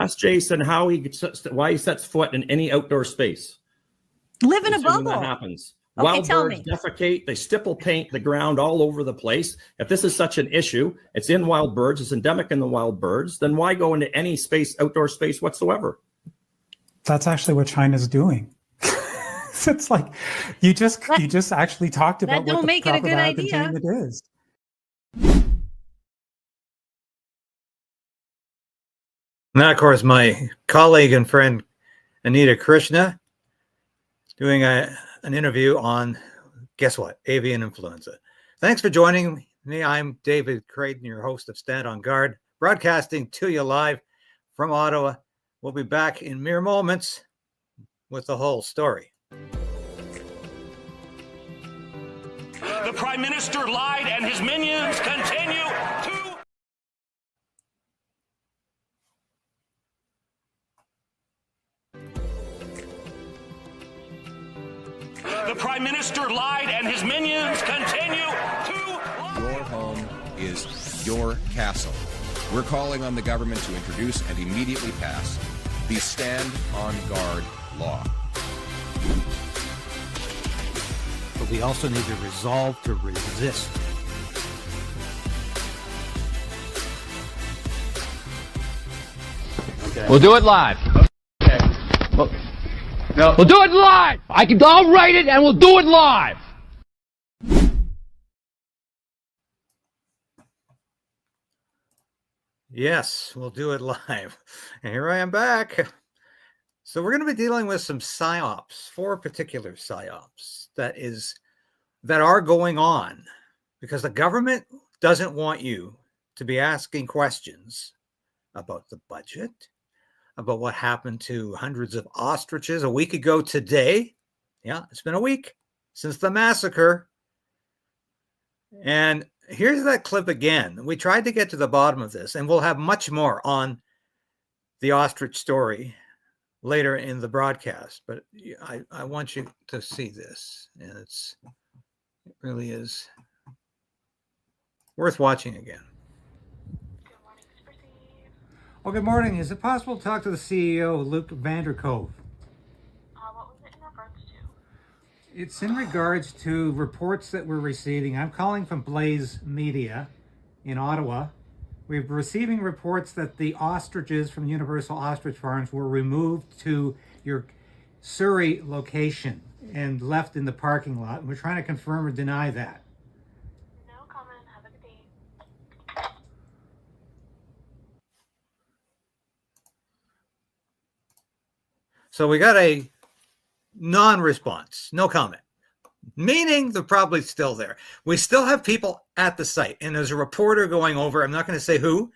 Ask Jason why he sets foot in any outdoor space. Live in a bubble. That happens. Okay, Wild tell birds me. defecate. They stipple paint the ground all over the place. If this is such an issue, it's in wild birds, it's endemic in the wild birds, then why go into any space, outdoor space whatsoever? That's actually what China's doing. It's like you just actually talked about that don't what the make it a proper good idea. biocontainment is. Now, of course, my colleague and friend Anita Krishna doing an interview on, guess what, avian influenza. Thanks for joining me. I'm David Krayden, your host of Stand on Guard, broadcasting to you live from Ottawa. We'll be back in mere moments with the whole story. The Prime Minister lied and his minions continue to... The Prime Minister lied and his minions continue to... Your home is your castle. We're calling on the government to introduce and immediately pass the Stand on Guard law. But we also need to resolve to resist. Okay. We'll do it live. Okay. No. We'll do it live. I'll write it and we'll do it live. Yes, we'll do it live. And here I am back. So we're going to be dealing with some Psy-ops, 4 particular Psy-ops that are going on because the government doesn't want you to be asking questions about the budget, about what happened to hundreds of ostriches a week ago today. Yeah, it's been a week since the massacre. And here's that clip again. We tried to get to the bottom of this, and we'll have much more on the ostrich story later in the broadcast. But I want you to see this, and it really is worth watching again. Well, good morning. Is it possible to talk to the CEO, Luke Vandercove? What was it in regards to? It's in regards to reports that we're receiving. I'm calling from Blaze Media in Ottawa. We're receiving reports that the ostriches from Universal Ostrich Farms were removed to your Surrey location and left in the parking lot. And we're trying to confirm or deny that. No comment. Have a good day. So we got a non-response, no comment, meaning they're probably still there. We still have people at the site, and there's a reporter going over. I'm not going to say who,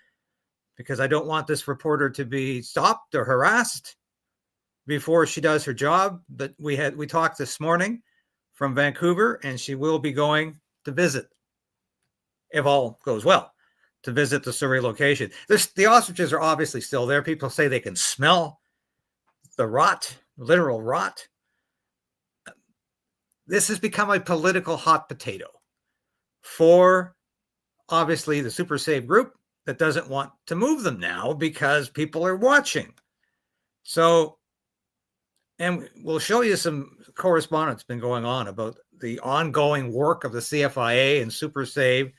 because I don't want this reporter to be stopped or harassed before she does her job. But we talked this morning from Vancouver, and she will be going to visit, if all goes well, to visit the Surrey location. The ostriches are obviously still there. People say they can smell the rot, literal rot. This has become a political hot potato for obviously the Super Save group that doesn't want to move them now because people are watching. So, and we'll show you some correspondence been going on about the ongoing work of the CFIA and Super Save.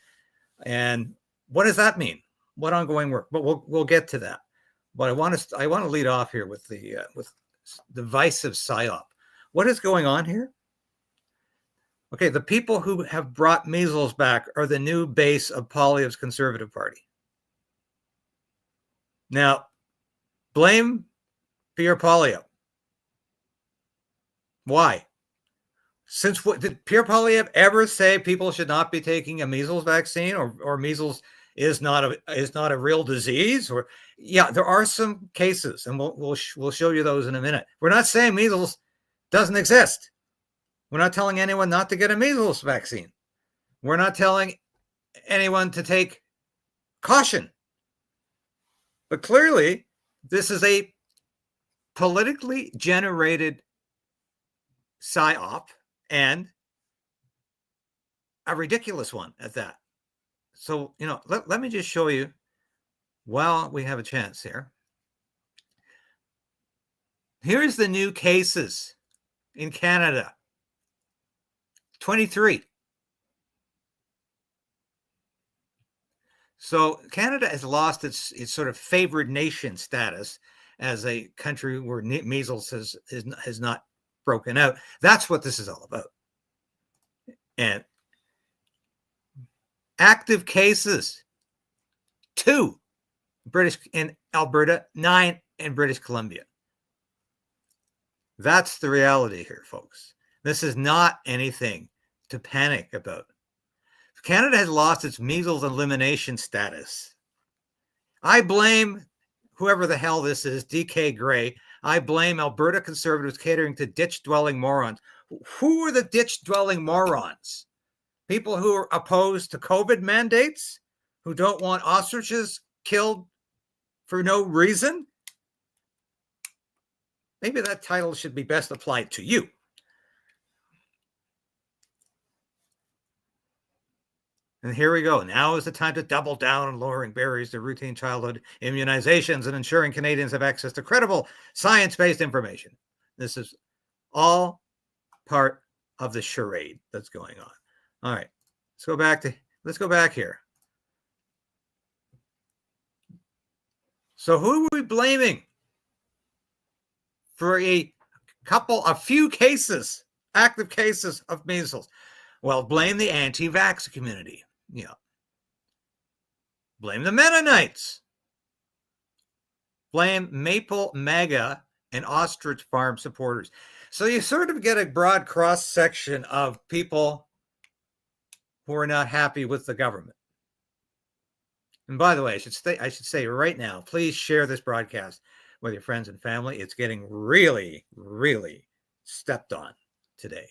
And what does that mean? What ongoing work? But we'll get to that. But I want to lead off here with the divisive Psy-op. What is going on here? Okay, the people who have brought measles back are the new base of Poilievre's Conservative Party. Now, blame Pierre Poilievre. Why? Since what did Pierre Poilievre ever say people should not be taking a measles vaccine, or measles is not a real disease? Or yeah, there are some cases, and we'll show you those in a minute. We're not saying measles doesn't exist. We're not telling anyone not to get a measles vaccine. We're not telling anyone to take caution. But clearly, this is a politically generated Psy-op, and a ridiculous one at that. So, let me just show you while we have a chance here. Here's the new cases in Canada. 23. So Canada has lost its sort of favored nation status as a country where measles has not broken out. That's what this is all about. And active cases, 2 British in Alberta, 9 in British Columbia. That's the reality here, folks. This is not anything to panic about. Canada has lost its measles elimination status. I blame whoever the hell this is, DK Gray. I blame Alberta Conservatives catering to ditch-dwelling morons. Who are the ditch-dwelling morons? People who are opposed to COVID mandates? Who don't want ostriches killed for no reason? Maybe that title should be best applied to you. And here we go. Now is the time to double down on lowering barriers to routine childhood immunizations and ensuring Canadians have access to credible science-based information. This is all part of the charade that's going on. All right. Let's go back here. So who are we blaming for a few cases, active cases of measles? Well, blame the anti-vax community. Yeah. Blame the Mennonites. Blame Maple MAGA and Ostrich Farm supporters. So you sort of get a broad cross-section of people who are not happy with the government. And by the way, I should say right now, please share this broadcast with your friends and family. It's getting really, really stepped on today.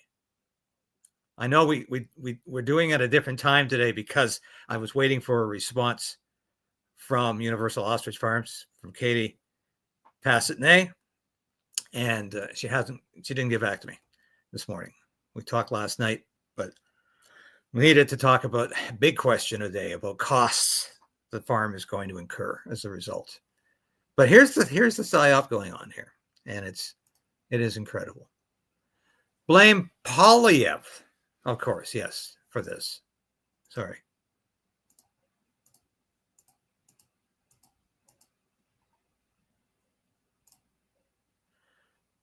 I know we're doing it at a different time today because I was waiting for a response from Universal Ostrich Farms, from Katie Passatnay, and she didn't get back to me this morning. We talked last night, but we needed to talk about a big question today about costs the farm is going to incur as a result. But here's the psy-op going on here, and it is incredible. Blame Polyev. Of course, yes, for this. Sorry.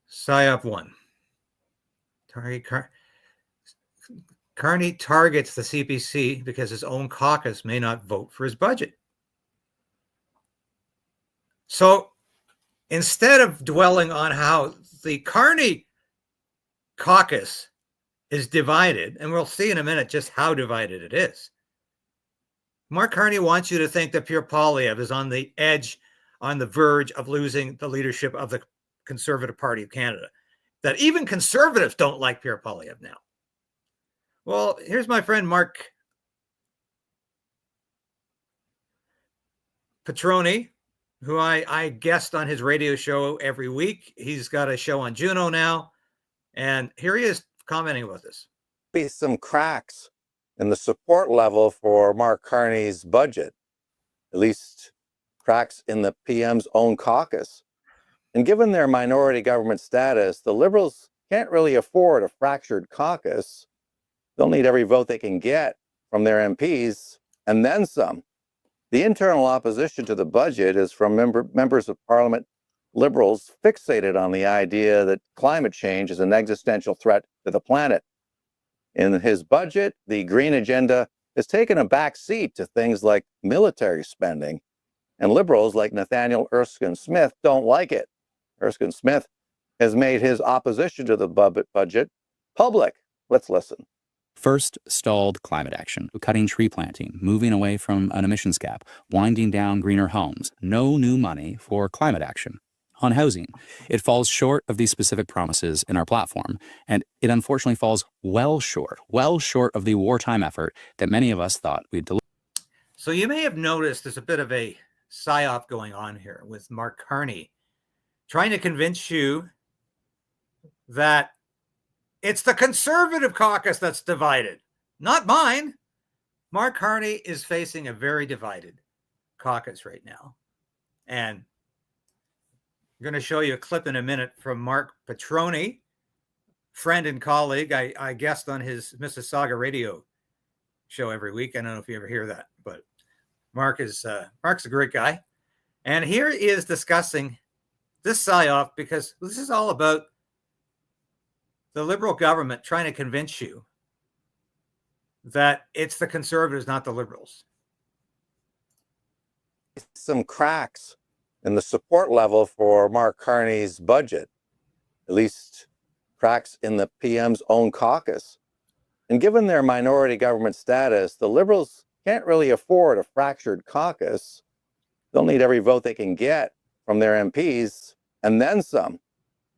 Psy-op 1. Carney targets the CPC because his own caucus may not vote for his budget. So instead of dwelling on how the Carney caucus is divided, and we'll see in a minute just how divided it is. Mark Carney wants you to think that Pierre Poilievre is on the edge, on the verge of losing the leadership of the Conservative Party of Canada, that even conservatives don't like Pierre Poilievre now. Well, here's my friend Mark Petroni, who I guest on his radio show every week. He's got a show on Juno now, and here he is commenting about this. Be some cracks in the support level for Mark Carney's budget, at least cracks in the PM's own caucus. And given their minority government status, the Liberals can't really afford a fractured caucus. They'll need every vote they can get from their MPs and then some. The internal opposition to the budget is from members of Parliament Liberals fixated on the idea that climate change is an existential threat to the planet. In his budget, the green agenda has taken a back seat to things like military spending, and Liberals like Nathaniel Erskine Smith don't like it. Erskine Smith has made his opposition to the budget public. Let's listen. First, stalled climate action, cutting tree planting, moving away from an emissions cap, winding down greener homes. No new money for climate action. On housing, it falls short of these specific promises in our platform, and it unfortunately falls well short of the wartime effort that many of us thought we'd deliver. So you may have noticed there's a bit of a psy-op going on here with Mark Carney trying to convince you that it's the Conservative caucus that's divided, not mine. Mark Carney is facing a very divided caucus right now. And going to show you a clip in a minute from Mark Petroni, friend and colleague. I guest on his Mississauga radio show every week. I don't know if you ever hear that, but Mark's a great guy. And here he is discussing this psy-op, because this is all about the Liberal government trying to convince you that it's the Conservatives, not the Liberals. Some cracks in the support level for Mark Carney's budget, at least cracks in the PM's own caucus. And given their minority government status, the Liberals can't really afford a fractured caucus. They'll need every vote they can get from their MPs and then some.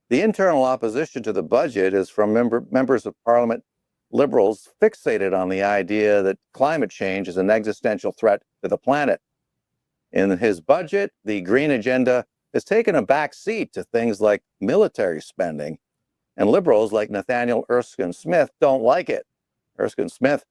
The internal opposition to the budget is from members of Parliament Liberals fixated on the idea that climate change is an existential threat to the planet. In his budget, the Green agenda has taken a back seat to things like military spending, and Liberals like Nathaniel Erskine-Smith don't like it. Erskine-Smith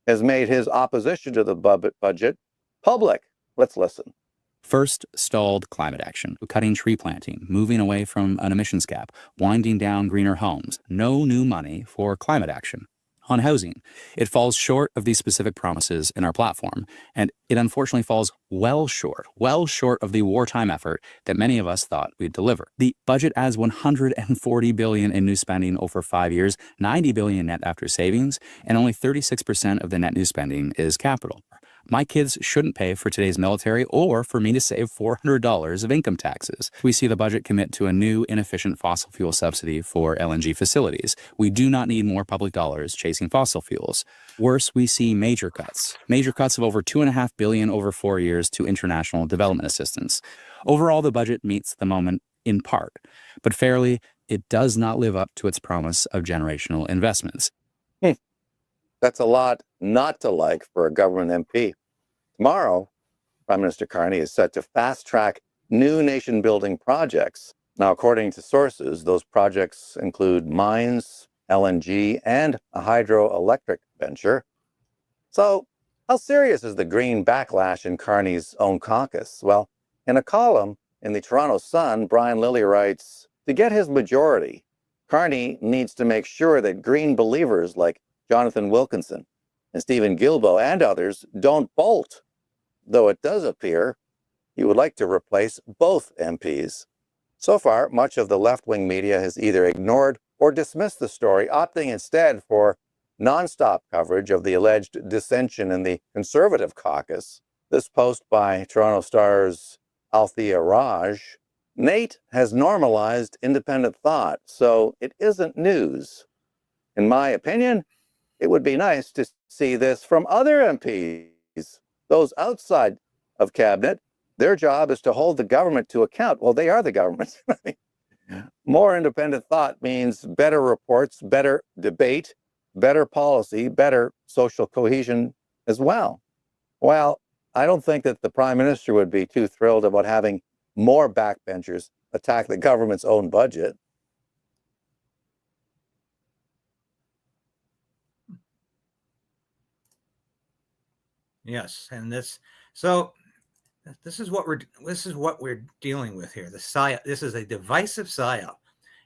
has made his opposition to the budget public. Let's listen. First, stalled climate action, cutting tree planting, moving away from an emissions cap, winding down greener homes. No new money for climate action. On housing, it falls short of these specific promises in our platform, and it unfortunately falls well short of the wartime effort that many of us thought we'd deliver. The budget adds $140 billion in new spending over 5 years, $90 billion net after savings, and only 36% of the net new spending is capital. My kids shouldn't pay for today's military or for me to save $400 of income taxes. We see the budget commit to a new inefficient fossil fuel subsidy for LNG facilities. We do not need more public dollars chasing fossil fuels. Worse, we see major cuts of over $2.5 billion over 4 years to international development assistance. Overall, the budget meets the moment in part, but fairly, it does not live up to its promise of generational investments. That's a lot not to like for a government MP. Tomorrow, Prime Minister Carney is set to fast-track new nation-building projects. Now, according to sources, those projects include mines, LNG, and a hydroelectric venture. So, how serious is the Green backlash in Carney's own caucus? Well, in a column in the Toronto Sun, Brian Lilly writes, to get his majority, Carney needs to make sure that Green believers like Jonathan Wilkinson and Stephen Guilbeault and others don't bolt, though it does appear he would like to replace both MPs. So far, much of the left-wing media has either ignored or dismissed the story, opting instead for nonstop coverage of the alleged dissension in the Conservative caucus. This post by Toronto Star's Althea Raj, Nate has normalized independent thought, so it isn't news. In my opinion, it would be nice to see this from other MPs, those outside of cabinet. Their job is to hold the government to account. Well, they are the government. More independent thought means better reports, better debate, better policy, better social cohesion as well. Well, I don't think that the Prime Minister would be too thrilled about having more backbenchers attack the government's own budget. Yes, and this is what we're dealing with here. This is a divisive psy-op,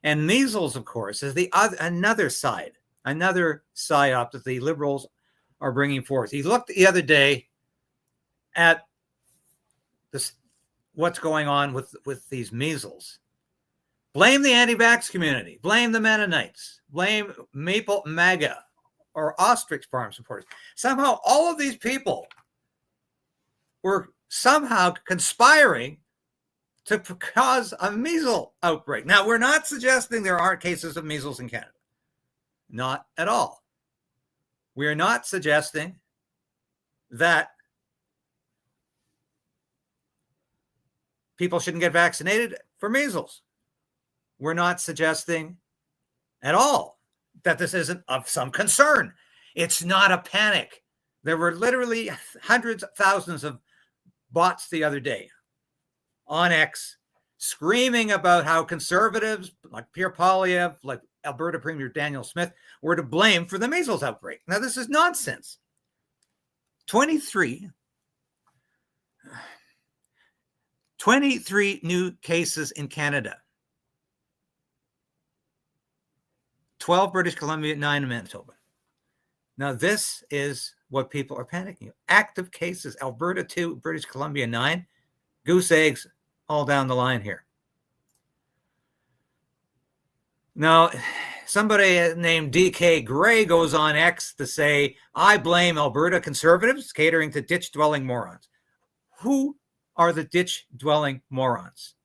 and Measles, of course, is another psy-op that the Liberals are bringing forth. He looked the other day at this, what's going on with these measles. Blame the anti-vax community, blame the Mennonites, blame Maple MAGA or ostrich farm supporters. Somehow all of these people were somehow conspiring to cause a measles outbreak. Now, we're not suggesting there aren't cases of measles in Canada. Not at all. We are not suggesting that people shouldn't get vaccinated for measles. We're not suggesting at all that this isn't of some concern. It's not a panic. There were literally hundreds of thousands of bots the other day on X screaming about how conservatives like Pierre Poilievre, like Alberta Premier Daniel Smith, were to blame for the measles outbreak. Now, this is nonsense. 23 23 new cases in Canada. 12 British Columbia, 9 in Manitoba. Now, this is what people are panicking. Active cases, Alberta 2, British Columbia 9. Goose eggs all down the line here. Now, somebody named DK Gray goes on X to say, I blame Alberta Conservatives catering to ditch-dwelling morons. Who are the ditch-dwelling morons?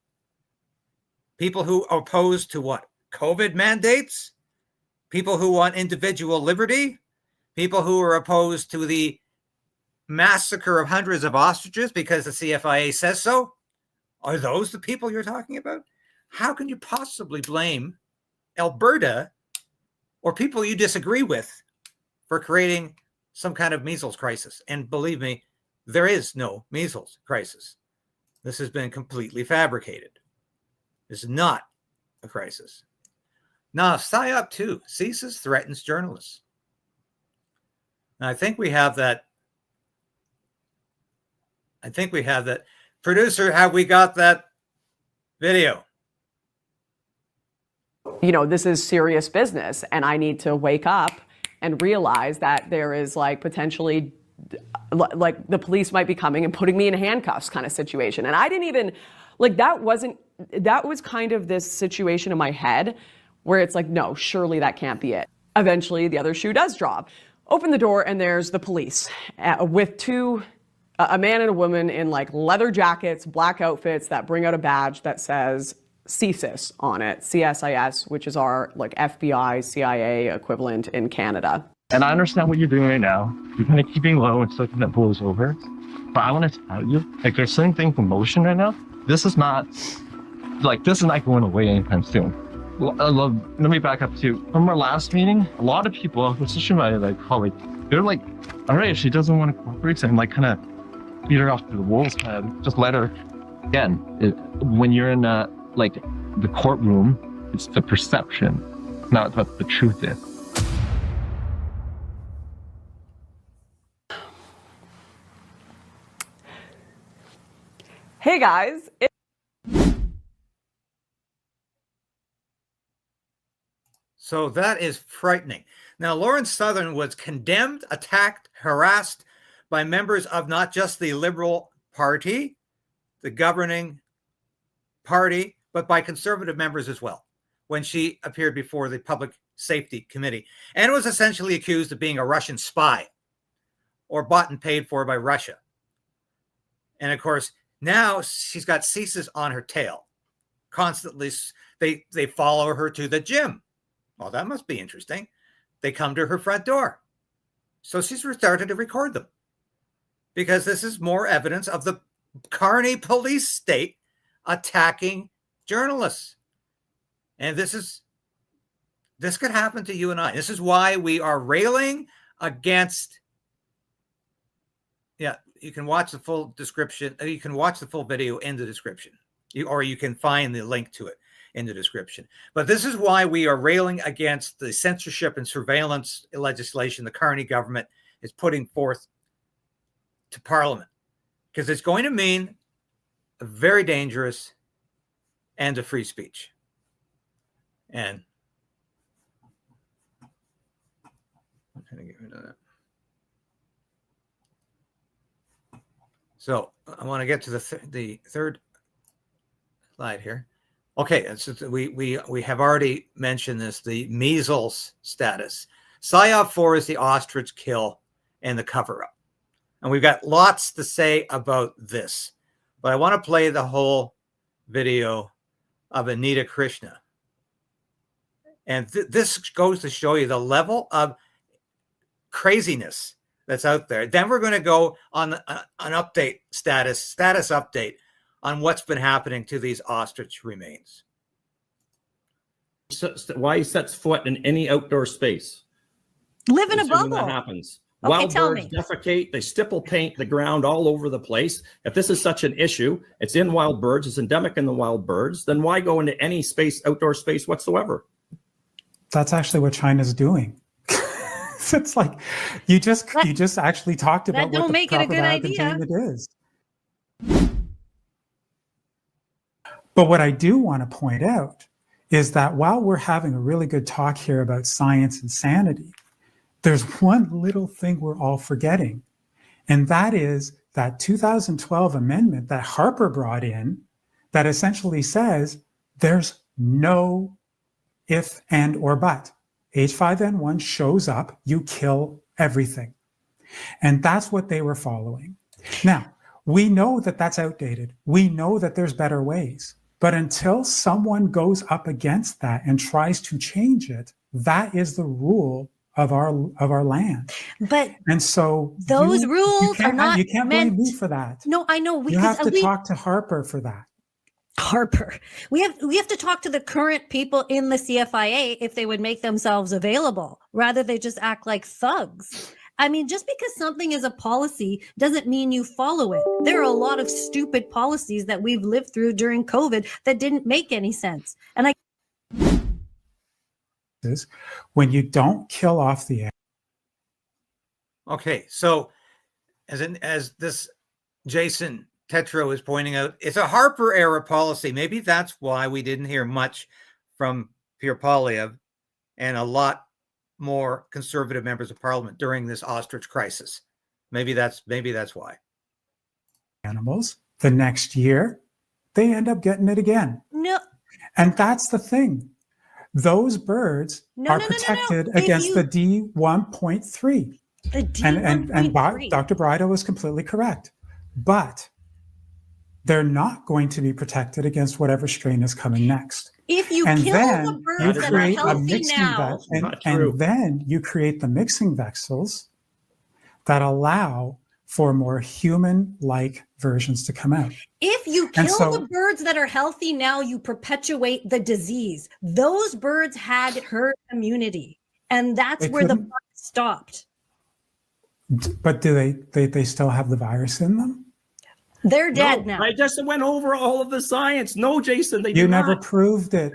People who are opposed to what? COVID mandates? People who want individual liberty? People who are opposed to the massacre of hundreds of ostriches because the CFIA says so? Are those the people you're talking about? How can you possibly blame Alberta or people you disagree with for creating some kind of measles crisis? And believe me, there is no measles crisis. This has been completely fabricated. This is not a crisis. Now, Psy-ops 2, CSIS threatens journalists. Now, I think we have that. Producer, have we got that video? You know, this is serious business, and I need to wake up and realize that there is like potentially like the police might be coming and putting me in handcuffs kind of situation. And I didn't even like that was kind of this situation in my head where it's like, no, surely that can't be it. Eventually the other shoe does drop. Open the door and there's the police with a man and a woman in like leather jackets, black outfits that bring out a badge that says CSIS on it, CSIS, which is our like FBI, CIA equivalent in Canada. And I understand what you're doing right now. You're kind of keeping low and something that blows over. But I want to tell you, like there's certain things in motion right now. This is not going away anytime soon. Let me back up to from our last meeting. A lot of people, especially my like colleague, they're like, all right, if she doesn't want to cooperate, so I'm like kind of beat her off to the wolves' head. Just let her. Again, when you're in like the courtroom, it's the perception, not what the truth is. Hey guys. So that is frightening. Now, Lawrence Southern was condemned, attacked, harassed by members of not just the Liberal Party, the governing party, but by conservative members as well, when she appeared before the Public Safety Committee and was essentially accused of being a Russian spy or bought and paid for by Russia. And of course, now she's got CSIS on her tail. Constantly, they follow her to the gym. Well, that must be interesting. They come to her front door. So she's started to record them because this is more evidence of the Carney police state attacking journalists. And this could happen to you and I. This is why we are railing against. Yeah, you can watch the full description. You can watch the full video in the description, or you can find the link to it in the description. But this is why we are railing against the censorship and surveillance legislation the Carney government is putting forth to Parliament, because it's going to mean a very dangerous end of free speech. And I'm trying to get rid of that. So I want to get to the third slide here. Okay, so we have already mentioned this, the measles status. Psy-ops 4 is the ostrich kill and the cover-up. And we've got lots to say about this. But I want to play the whole video of Anita Krishna. And this goes to show you the level of craziness that's out there. Then we're going to go on an update status update on what's been happening to these ostrich remains. Why he sets foot in any outdoor space. Live in a bubble. That happens. Okay, Wild tell birds me. defecate, they stipple paint the ground all over the place. If this is such an issue, it's in wild birds, it's endemic in the wild birds, then why go into any space, outdoor space whatsoever? That's actually what China's doing. It's like you just actually talked about that don't what the make it a good proper idea. entertainment is. But what I do want to point out is that while we're having a really good talk here about science and sanity, there's one little thing we're all forgetting, and that is that 2012 amendment that Harper brought in that essentially says there's no if, and, or but. H5N1 shows up, you kill everything. And that's what they were following. Now, we know that that's outdated. We know that there's better ways. But until someone goes up against that and tries to change it, that is the rule of our land. But and so those rules are not you can't meant... blame me for that. No, I know. You have to talk to Harper for that. Harper. We have to talk to the current people in the CFIA if they would make themselves available, rather they just act like thugs. I mean, just because something is a policy doesn't mean you follow it. There are a lot of stupid policies that we've lived through during COVID that didn't make any sense. And when you don't kill off the... Okay, so as this Jason Petro is pointing out, it's a Harper era policy. Maybe that's why we didn't hear much from Pierre Poilievre and a lot more conservative members of parliament during this ostrich crisis. Maybe that's why. Animals, the next year, they end up getting it again. No. And that's the thing. Those birds are protected against the D1.3. The D1.3. And Dr. Brido was completely correct. But they're not going to be protected against whatever strain is coming next. If you and kill then the birds that are healthy now. And then you create the mixing vessels that allow for more human-like versions to come out. If you kill the birds that are healthy now, you perpetuate the disease. Those birds had herd immunity, and that's where the fight stopped. But do they still have the virus in them? They're dead now. I just went over all of the science. No, Jason, they You do never not. proved it.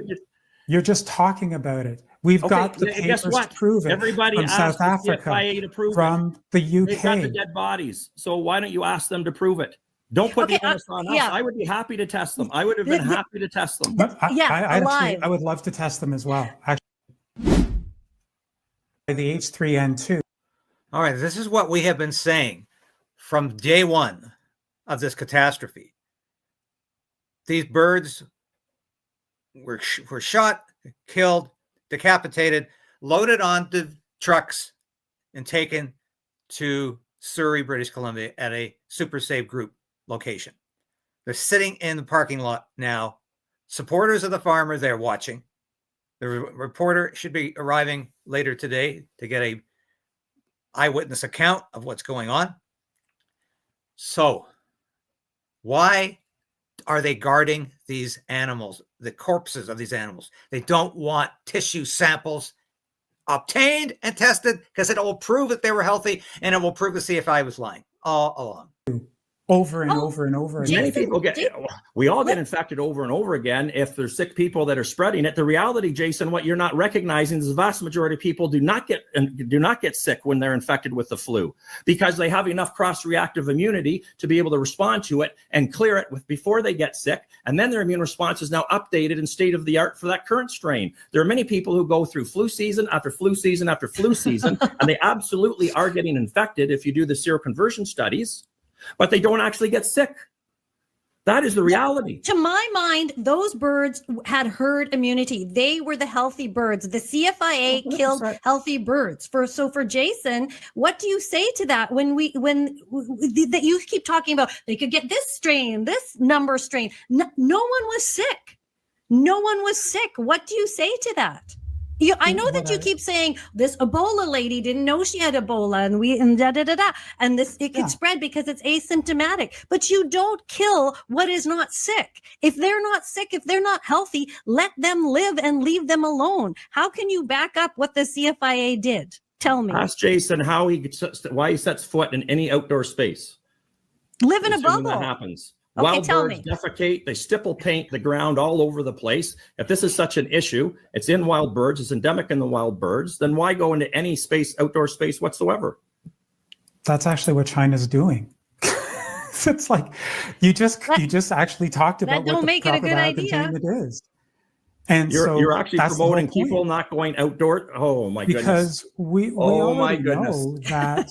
You're just talking about it. We've got the papers to prove it. Everybody from asked South Africa, the CFIA to prove from the UK. They've got the dead bodies. So why don't you ask them to prove it? Don't put the onus on us. Yeah. I would be happy to test them. I would have been happy to test them. I would love to test them as well. Actually, the H3N2. All right, this is what we have been saying from day one of this catastrophe. These birds were shot, killed, decapitated, loaded onto trucks, and taken to Surrey, British Columbia at a Super Safe Group location. They're sitting in the parking lot now. Supporters of the farmer, they're watching. The reporter should be arriving later today to get a eyewitness account of what's going on. So, why are they guarding these animals, the corpses of these animals? They don't want tissue samples obtained and tested because it will prove that they were healthy and it will prove the CFI was lying all along. Over and over and over again. Many people we all get infected over and over again if there's sick people that are spreading it. The reality, Jason, what you're not recognizing is the vast majority of people do not get sick when they're infected with the flu because they have enough cross-reactive immunity to be able to respond to it and clear it before they get sick. And then their immune response is now updated and state of the art for that current strain. There are many people who go through flu season after flu season after flu season, and they absolutely are getting infected if you do the seroconversion studies. But they don't actually get sick. That is the reality. To my mind, those birds had herd immunity. They were the healthy birds. The CFIA killed healthy birds. For Jason, what do you say to that when that you keep talking about they could get this strain, this number strain? No one was sick. No one was sick. What do you say to that? I know that you keep saying this Ebola lady didn't know she had Ebola and this it could spread because it's asymptomatic, but you don't kill what is not sick. If they're not sick, if they're not healthy, let them live and leave them alone. How can you back up what the CFIA did? Tell me. Ask Jason why he sets foot in any outdoor space. Live in a bubble. That happens. Okay, Wild tell birds me. defecate, they stipple paint the ground all over the place. If this is such an issue, it's in wild birds, it's endemic in the wild birds, then why go into any space, outdoor space whatsoever? That's actually what China's doing. It's like you just actually talked about don't what the make it a proper good idea. biocontainment is. And You're actually that's the whole promoting point. people not going outdoor. Oh my goodness! Because we Oh my already goodness! know that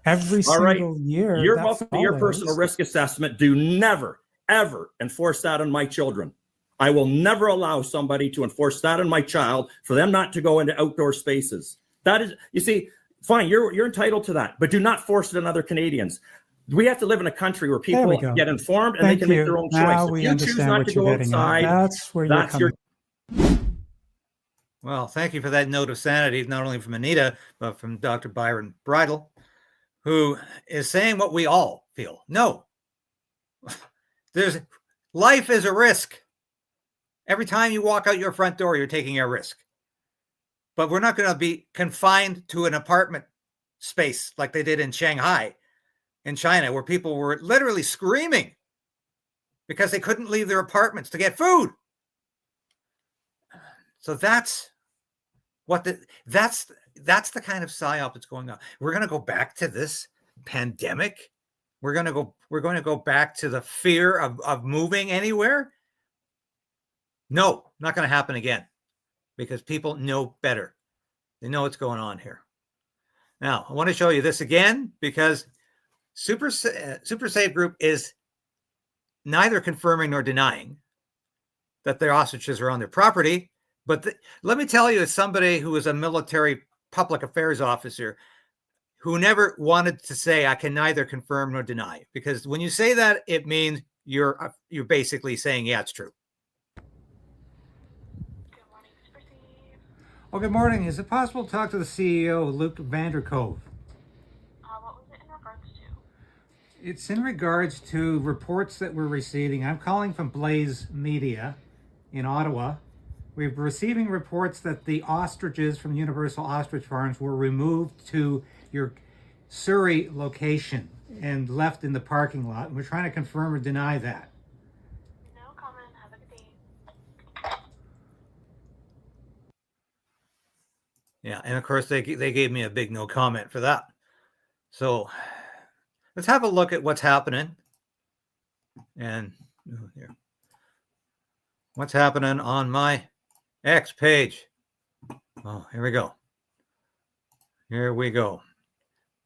every All right, single year your that your personal follows, risk assessment. Do never ever enforce that on my children. I will never allow somebody to enforce that on my child for them not to go into outdoor spaces. That is, you see, fine, you're entitled to that, but do not force it on other Canadians. We have to live in a country where people get informed and they can make their own now choice. we If you choose understand not what to you're go getting outside, at. That's where you're coming. Well, thank you for that note of sanity, not only from Anita, but from Dr. Byron Bridle, who is saying what we all feel. No, life is a risk. Every time you walk out your front door, you're taking a risk. But we're not going to be confined to an apartment space like they did in Shanghai, in China, where people were literally screaming because they couldn't leave their apartments to get food. So that's the kind of psyop that's going on. We're going to go back to this pandemic. We're going to go back to the fear of moving anywhere. No, not going to happen again, because people know better. They know what's going on here. Now, I want to show you this again, because Super Save Group is neither confirming nor denying that their ostriches are on their property. But let me tell you, as somebody who was a military public affairs officer who never wanted to say, I can neither confirm nor deny, because when you say that, it means you're basically saying, yeah, it's true. Oh, good morning. Is it possible to talk to the CEO, Luke Vandercove? What was it in regards to? It's in regards to reports that we're receiving. I'm calling from Blaze Media in Ottawa. We're receiving reports that the ostriches from Universal Ostrich Farms were removed to your Surrey location and left in the parking lot. And we're trying to confirm or deny that. No comment. Have a good day. Yeah, and of course they gave me a big no comment for that. So let's have a look at what's happening, and what's happening on my X page. Oh, here we go. Here we go.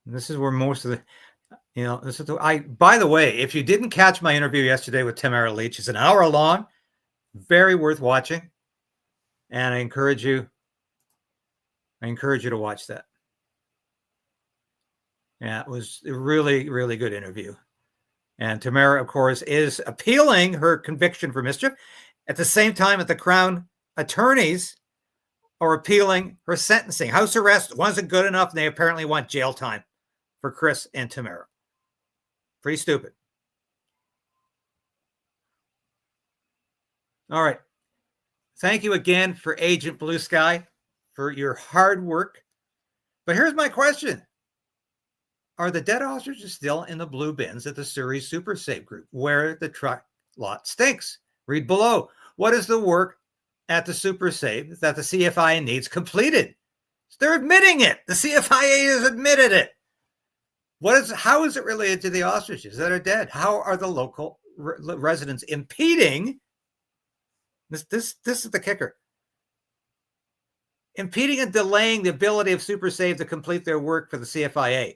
This is where most of the, this is by the way, if you didn't catch my interview yesterday with Tamara Leach, it's an hour long, very worth watching, and I encourage you to watch that. Yeah, it was a really, really good interview. And Tamara, of course, is appealing her conviction for mischief. At the same time, that the Crown attorneys are appealing her sentencing. House arrest wasn't good enough, and they apparently want jail time for Chris and Tamara. Pretty stupid. All right. Thank you again for Agent Blue Sky for your hard work. But here's my question. Are the dead ostriches still in the blue bins at the Surrey Super Save Group, where the truck lot stinks? Read below. What is the work at the Super Save that the CFIA needs completed? They're admitting it. The CFIA has admitted it. How is it related to the ostriches that are dead? How are the local residents impeding? This is the kicker. Impeding and delaying the ability of Super Save to complete their work for the CFIA.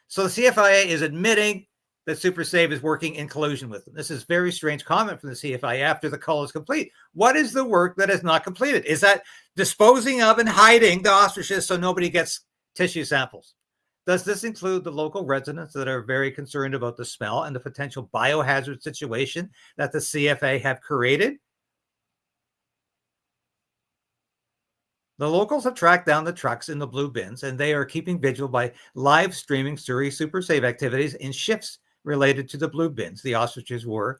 So the CFIA is admitting that Super Save is working in collusion with them. This is a very strange comment from the CFIA after the cull is complete. What is the work that is not completed? Is that disposing of and hiding the ostriches so nobody gets tissue samples? Does this include the local residents that are very concerned about the smell and the potential biohazard situation that the CFA have created? The locals have tracked down the trucks in the blue bins, and they are keeping vigil by live streaming Surrey Super Save activities in shifts related to the blue bins the ostriches were,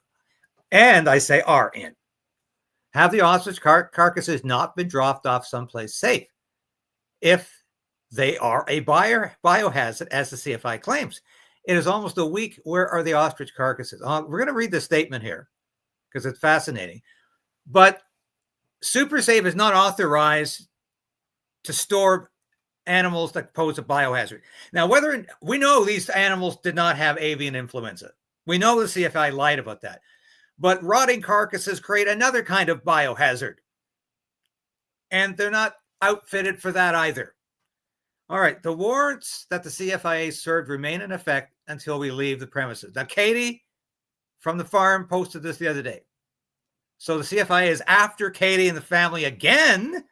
and I say are in. Have the ostrich carcasses not been dropped off someplace safe? If they are a biohazard, as the CFI claims. It is almost a week. Where are the ostrich carcasses? We're going to read the statement here because it's fascinating. But Super Save is not authorized to store animals that pose a biohazard. Now, we know these animals did not have avian influenza. We know the CFIA lied about that. But rotting carcasses create another kind of biohazard. And they're not outfitted for that either. All right, the warrants that the CFIA served remain in effect until we leave the premises. Now, Katie from the farm posted this the other day. So the CFIA is after Katie and the family again.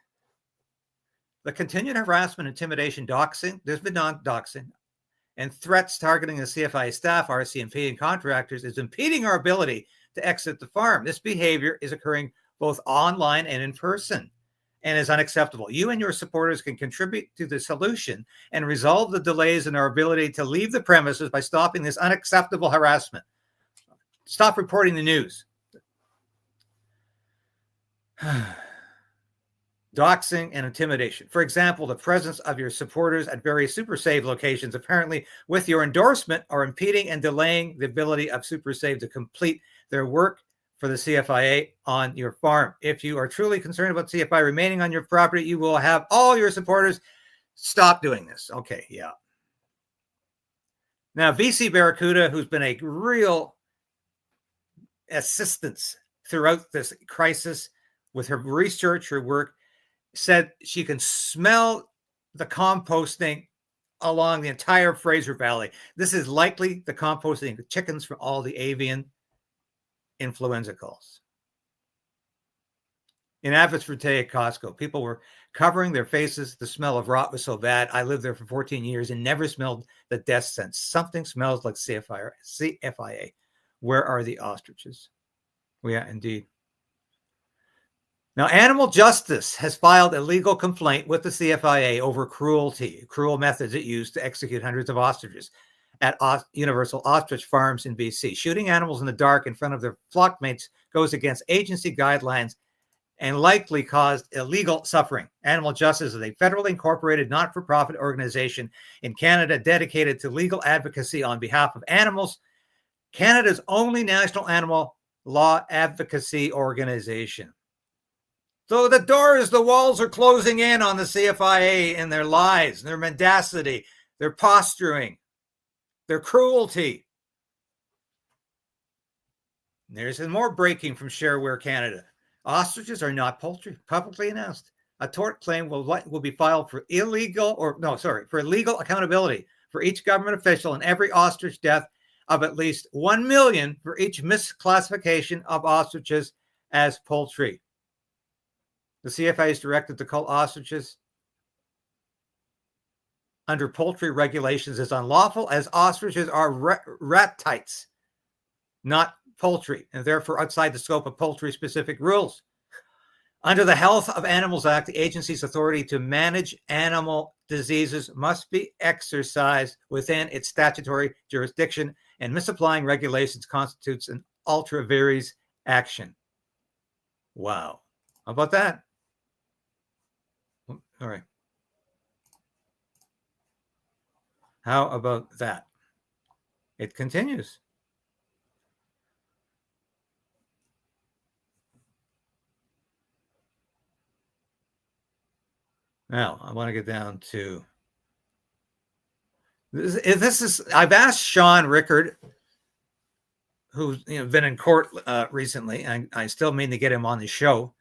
The continued harassment, intimidation, doxing, there's been non-doxing, and threats targeting the CFIA staff, RCMP, and contractors is impeding our ability to exit the farm. This behavior is occurring both online and in person and is unacceptable. You and your supporters can contribute to the solution and resolve the delays in our ability to leave the premises by stopping this unacceptable harassment. Stop reporting the news. Doxing and intimidation. For example, the presence of your supporters at various Super Save locations, apparently with your endorsement, are impeding and delaying the ability of Super Save to complete their work for the CFIA on your farm. If you are truly concerned about CFIA remaining on your property, you will have all your supporters stop doing this. Okay, yeah. Now, VC Barracuda, who's been a real assistance throughout this crisis with her research, her work, said she can smell the composting along the entire Fraser Valley. This is likely the composting of chickens from all the avian influenza calls. In Abbotsford at Costco, people were covering their faces. The smell of rot was so bad. I lived there for 14 years and never smelled the death scent. Something smells like CFIA. Where are the ostriches? Well, yeah, indeed. Now, Animal Justice has filed a legal complaint with the CFIA over cruel methods it used to execute hundreds of ostriches at Universal Ostrich Farms in BC. Shooting animals in the dark in front of their flock mates goes against agency guidelines and likely caused illegal suffering. Animal Justice is a federally incorporated not-for-profit organization in Canada dedicated to legal advocacy on behalf of animals, Canada's only national animal law advocacy organization. So the walls are closing in on the CFIA and their lies, their mendacity, their posturing, their cruelty. There's more breaking from Shareware Canada. Ostriches are not poultry, publicly announced. A tort claim will be filed for illegal accountability for each government official in every ostrich death of at least $1 million for each misclassification of ostriches as poultry. The CFIA is directed to cull ostriches under poultry regulations as unlawful, as ostriches are ratites, not poultry, and therefore outside the scope of poultry-specific rules. Under the Health of Animals Act, the agency's authority to manage animal diseases must be exercised within its statutory jurisdiction, and misapplying regulations constitutes an ultra vires action. Wow. How about that? All right. How about that? It continues. Now, I want to get down to this. I've asked Sean Rickard, who's been in court recently, and I still mean to get him on the show,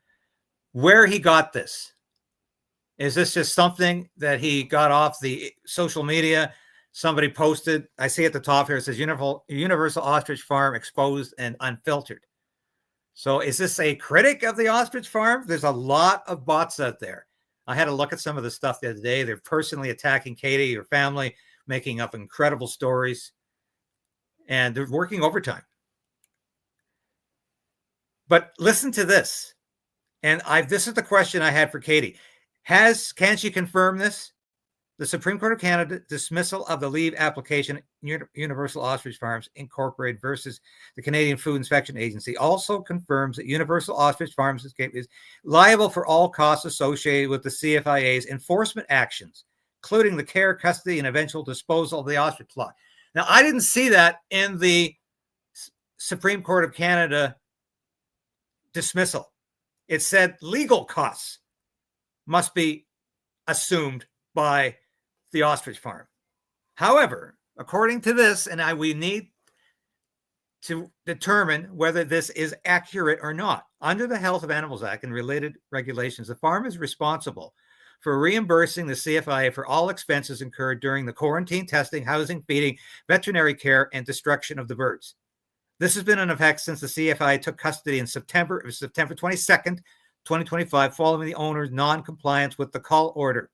where he got this. Is this just something that he got off the social media? Somebody posted, I see at the top here, it says Universal Ostrich Farm exposed and unfiltered. So is this a critic of the ostrich farm? There's a lot of bots out there. I had a look at some of the stuff the other day. They're personally attacking Katie, her family, making up incredible stories, and they're working overtime. But listen to this. And this is the question I had for Katie. Can she confirm this? The Supreme Court of Canada dismissal of the leave application, Universal Ostrich Farms Incorporated versus the Canadian Food Inspection Agency, also confirms that Universal Ostrich Farms is liable for all costs associated with the CFIA's enforcement actions, including the care, custody, and eventual disposal of the ostrich flock. Now, I didn't see that in the Supreme Court of Canada dismissal. It said legal costs must be assumed by the ostrich farm. However, according to this, and we need to determine whether this is accurate or not. Under the Health of Animals Act and related regulations, the farm is responsible for reimbursing the CFIA for all expenses incurred during the quarantine, testing, housing, feeding, veterinary care, and destruction of the birds. This has been in effect since the CFIA took custody in September 22nd, 2025, following the owner's non-compliance with the call order.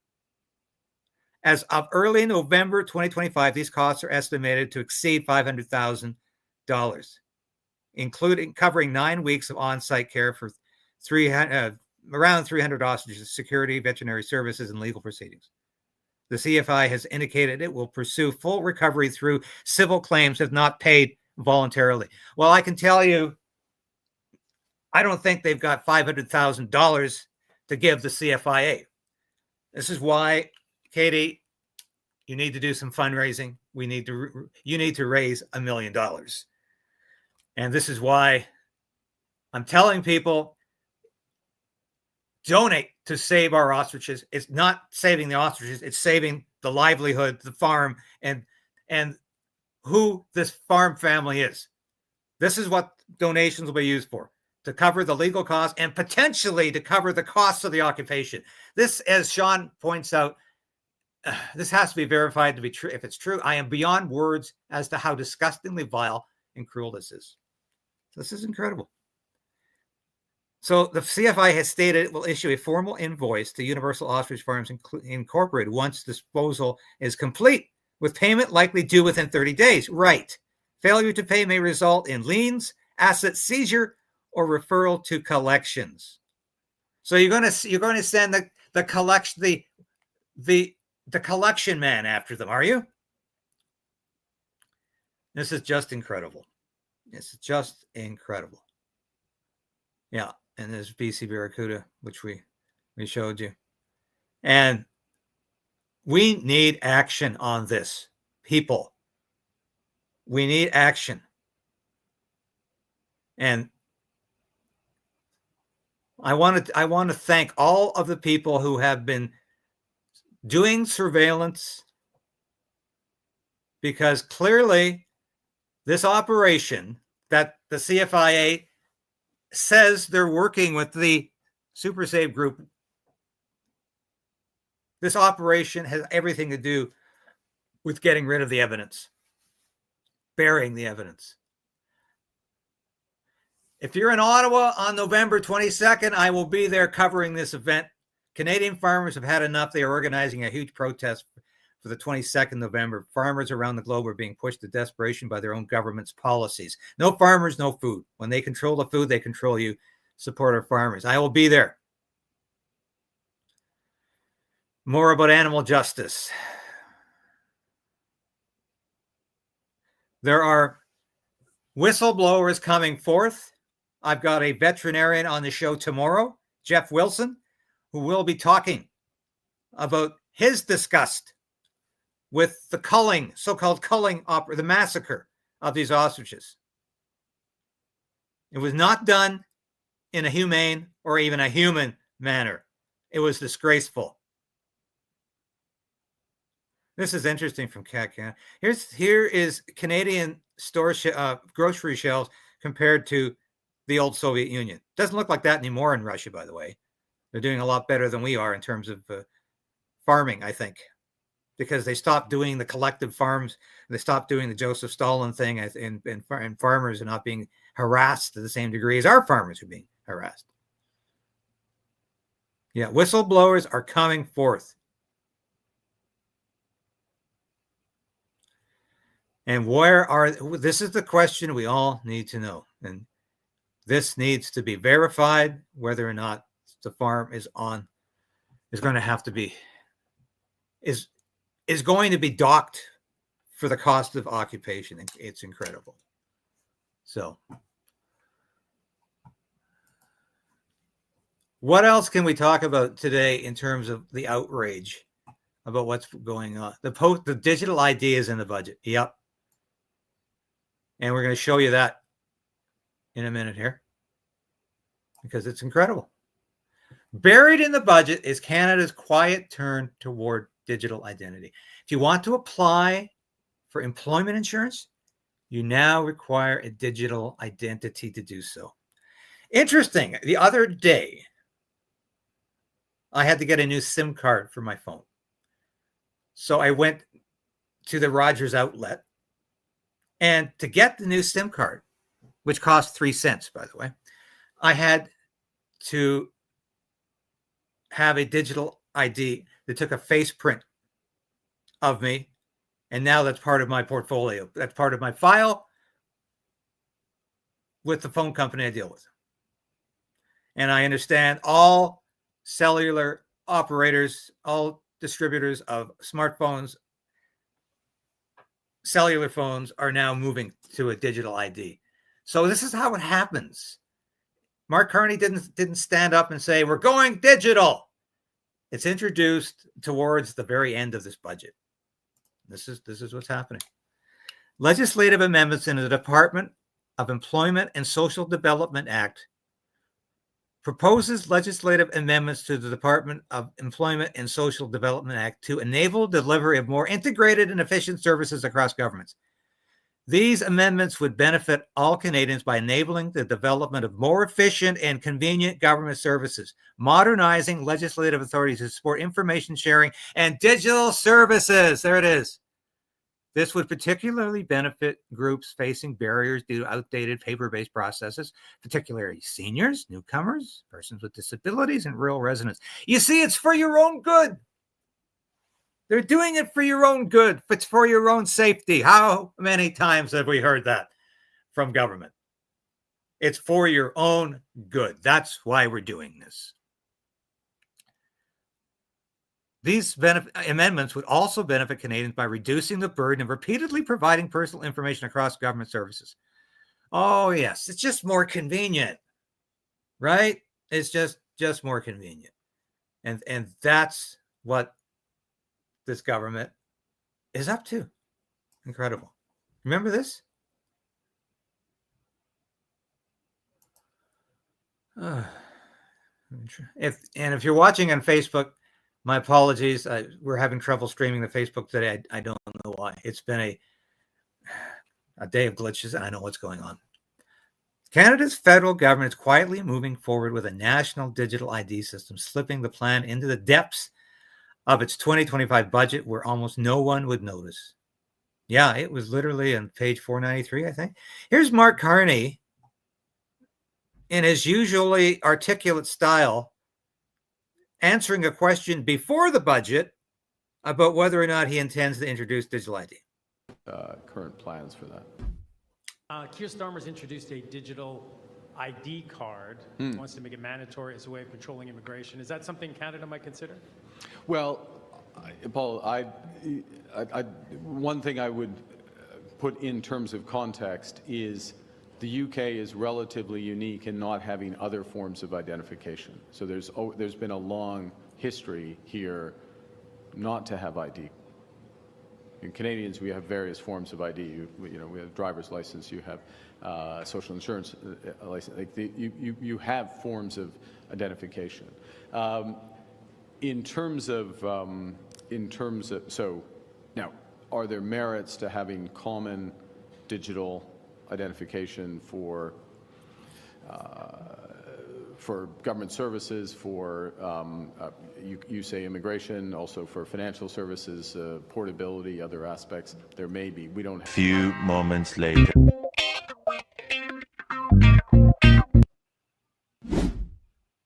As of early November 2025, these costs are estimated to exceed $500,000, including covering 9 weeks of on-site care for around 300 ostriches, security, veterinary services, and legal proceedings. The CFI has indicated it will pursue full recovery through civil claims if not paid voluntarily. Well, I can tell you, I don't think they've got $500,000 to give the CFIA. This is why, Katie, you need to do some fundraising. You need to raise $1 million. And this is why I'm telling people, donate to save our ostriches. It's not saving the ostriches, it's saving the livelihood, the farm, and who this farm family is. This is what donations will be used for, to cover the legal costs and potentially to cover the costs of the occupation. This, as Sean points out, this has to be verified to be true. If it's true, I am beyond words as to how disgustingly vile and cruel this is. This is incredible. So the CFI has stated it will issue a formal invoice to Universal Ostrich Farms Incorporated once disposal is complete, with payment likely due within 30 days. Right. Failure to pay may result in liens, asset seizure, or referral to collections. So you're going to send the collection man after them, are you? This is just incredible. It's just incredible. Yeah, and there's BC Barracuda, which we showed you. And we need action on this, people. We need action. And I want to thank all of the people who have been doing surveillance, because clearly this operation that the CFIA says they're working with the Super Save group, this operation has everything to do with getting rid of the evidence, burying the evidence. If you're in Ottawa on November 22nd, I will be there covering this event. Canadian farmers have had enough. They are organizing a huge protest for the 22nd November. Farmers around the globe are being pushed to desperation by their own government's policies. No farmers, no food. When they control the food, they control you. Support our farmers. I will be there. More about animal justice. There are whistleblowers coming forth. I've got a veterinarian on the show tomorrow, Jeff Wilson, who will be talking about his disgust with the culling, so-called culling, the massacre of these ostriches. It was not done in a humane or even a human manner. It was disgraceful. This is interesting from Cat Can. Here is Canadian store grocery shelves compared to the old Soviet Union. Doesn't look like that anymore in Russia, by the way. They're doing a lot better than we are in terms of farming, I think, because they stopped doing the collective farms. They stopped doing the Joseph Stalin thing, and farmers are not being harassed to the same degree as our farmers are being harassed. Yeah, whistleblowers are coming forth. And this is the question we all need to know. And this needs to be verified, whether or not the farm is going to have to be, is going to be docked for the cost of occupation. It's incredible. So what else can we talk about today in terms of the outrage about what's going on? The digital ID is in the budget. Yep. And we're going to show you that in a minute here, because it's incredible. Buried in the budget is Canada's quiet turn toward digital identity. If you want to apply for employment insurance, You now require a digital identity to do so. Interesting. The other day, I had to get a new SIM card for my phone. So I went to the Rogers outlet, and to get the new SIM card, which cost 3 cents, by the way, I had to have a digital ID that took a face print of me. And now that's part of my portfolio. That's part of my file with the phone company I deal with. And I understand all cellular operators, all distributors of smartphones, cellular phones are now moving to a digital ID. So this is how it happens. Mark Carney didn't stand up and say, we're going digital. It's introduced towards the very end of this budget. This is what's happening. Legislative amendments in the Department of Employment and Social Development Act proposes legislative amendments to the Department of Employment and Social Development Act to enable delivery of more integrated and efficient services across governments. These amendments would benefit all Canadians by enabling the development of more efficient and convenient government services, modernizing legislative authorities to support information sharing and digital services. There it is. This would particularly benefit groups facing barriers due to outdated paper-based processes, particularly seniors, newcomers, persons with disabilities, and rural residents. You see, it's for your own good. They're doing it for your own good. It's for your own safety. How many times have we heard that from government? It's for your own good. That's why we're doing this. These amendments would also benefit Canadians by reducing the burden of repeatedly providing personal information across government services. Oh, yes. It's just more convenient, right? It's just more convenient. And that's what this government is up to. Incredible. Remember this? If you're watching on Facebook, my apologies. We're having trouble streaming the Facebook today. I don't know why. It's been a day of glitches, and I know what's going on. Canada's federal government is quietly moving forward with a national digital ID system, slipping the plan into the depths of its 2025 budget where almost no one would notice. Yeah, it was literally on page 493, I think. Here's Mark Carney in his usually articulate style answering a question before the budget about whether or not he intends to introduce digital ID. Current plans for that. Keir Starmer's introduced a digital ID card, wants to make it mandatory as a way of controlling immigration. Is that something Canada might consider? Well, Paul, one thing I would put in terms of context is the UK is relatively unique in not having other forms of identification. So there's been a long history here not to have ID. In Canadians, we have various forms of ID. We have driver's license. You have social insurance license. Like you have forms of identification. In terms of so now, are there merits to having common digital identification for government services, for you say immigration, also for financial services, portability, other aspects? There may be. We don't. Few moments later.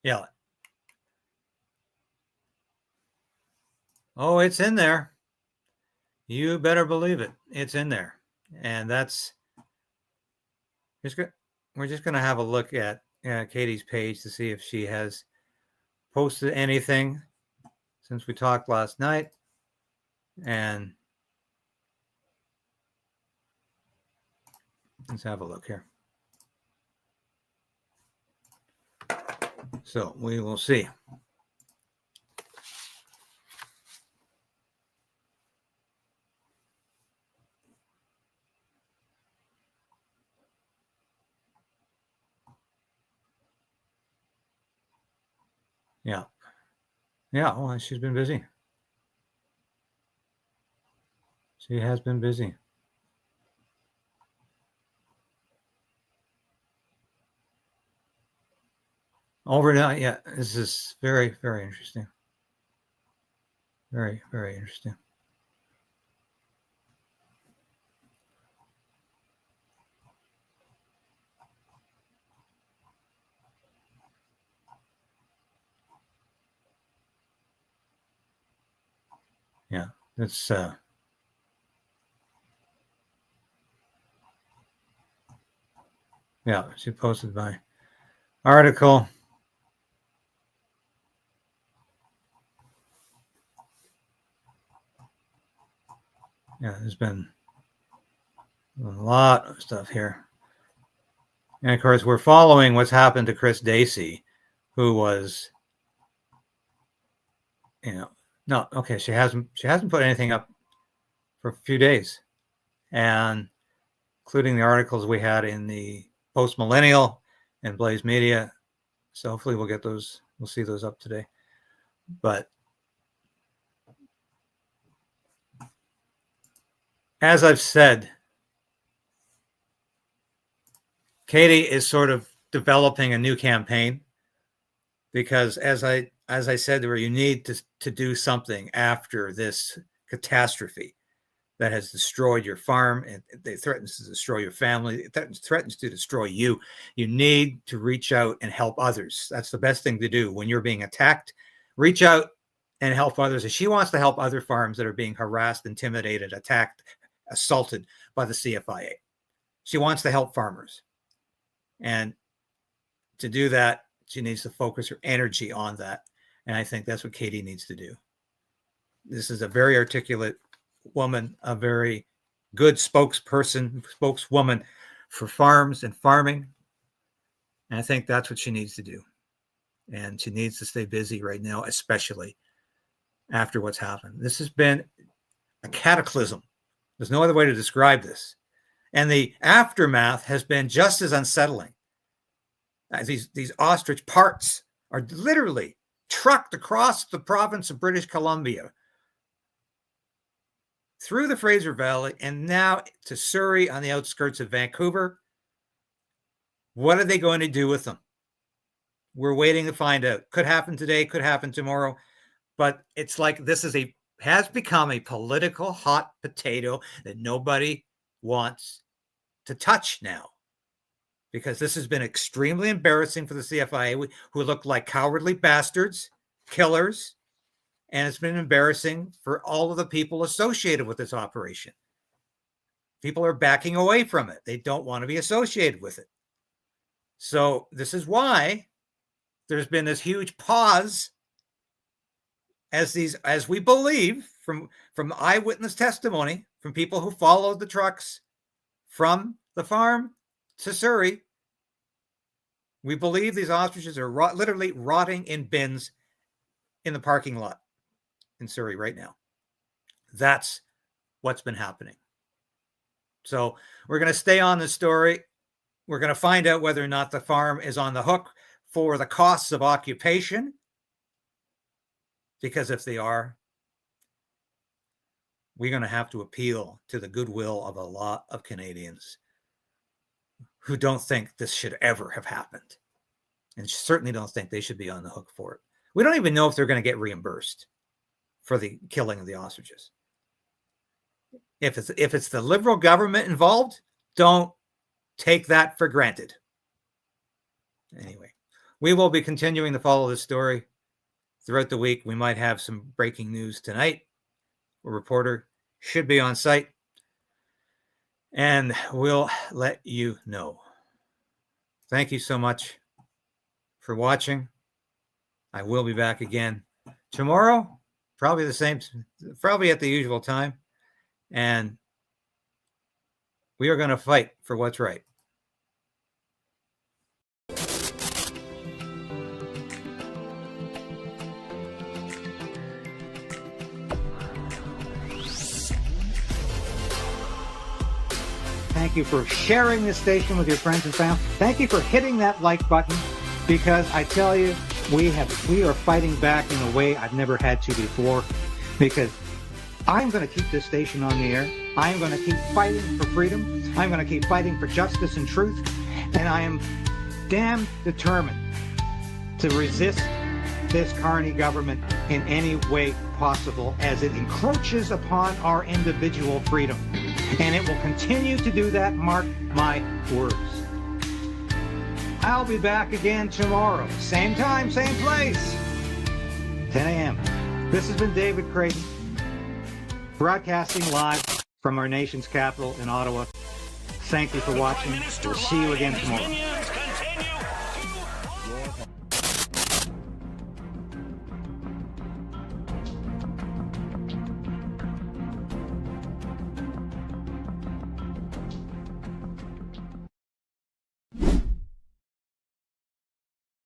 Yeah. Oh, it's in there. You better believe it. It's in there. And that's we're just going to have a look at Katie's page to see if she has posted anything since we talked last night. And let's have a look here. So we will see. Yeah. Yeah, well, she's been busy. She has been busy. Overnight, yeah. This is very, very interesting. Very, very interesting. Yeah, it's yeah, she posted my article. Yeah, there's been a lot of stuff here. And of course, we're following what's happened to Chris Dacey, who was, no, okay, she hasn't put anything up for a few days, and including the articles we had in the Post Millennial and Blaze Media. So hopefully we'll get those, we'll see those up today. But as I've said, Katie is sort of developing a new campaign, because as I said to her, you need to do something after this catastrophe that has destroyed your farm, and it threatens to destroy your family. It threatens to destroy you. You need to reach out and help others. That's the best thing to do when you're being attacked. Reach out and help others. And she wants to help other farms that are being harassed, intimidated, attacked, assaulted by the CFIA. She wants to help farmers. And to do that, she needs to focus her energy on that. And I think that's what Katie needs to do. This is a very articulate woman, a very good spokeswoman for farms and farming. And I think that's what she needs to do. And she needs to stay busy right now, especially after what's happened. This has been a cataclysm. There's no other way to describe this. And the aftermath has been just as unsettling. These ostrich parts are literally trucked across the province of British Columbia, through the Fraser Valley, and now to Surrey on the outskirts of Vancouver. What are they going to do with them? We're waiting to find out. Could happen today, could happen tomorrow. But it's like this has become a political hot potato that nobody wants to touch now, because this has been extremely embarrassing for the CFIA, who look like cowardly bastards, killers. And it's been embarrassing for all of the people associated with this operation. People are backing away from it. They don't want to be associated with it. So this is why there's been this huge pause as we believe from eyewitness testimony, from people who followed the trucks from the farm to Surrey. We believe these ostriches are literally rotting in bins in the parking lot in Surrey right now. That's what's been happening. So we're going to stay on the story. We're going to find out whether or not the farm is on the hook for the costs of occupation, because if they are, we're going to have to appeal to the goodwill of a lot of Canadians who don't think this should ever have happened, and certainly don't think they should be on the hook for it. We don't even know if they're going to get reimbursed for the killing of the ostriches. If it's the Liberal government involved, don't take that for granted. Anyway, we will be continuing to follow this story throughout the week. We might have some breaking news tonight. A reporter should be on site, and we'll let you know. Thank you so much for watching. I will be back again tomorrow. Probably the same, probably at the usual time. And we are going to fight for what's right. Thank you for sharing this station with your friends and family. Thank you for hitting that like button, because I tell you, we are fighting back in a way I've never had to before, because I'm going to keep this station on the air. I'm going to keep fighting for freedom. I'm going to keep fighting for justice and truth. And I am damn determined to resist this Carney government in any way possible as it encroaches upon our individual freedom. And it will continue to do that, mark my words. I'll be back again tomorrow, same time, same place, 10 a.m. This has been David Krayden, broadcasting live from our nation's capital in Ottawa. Thank you for watching. We'll see you again tomorrow.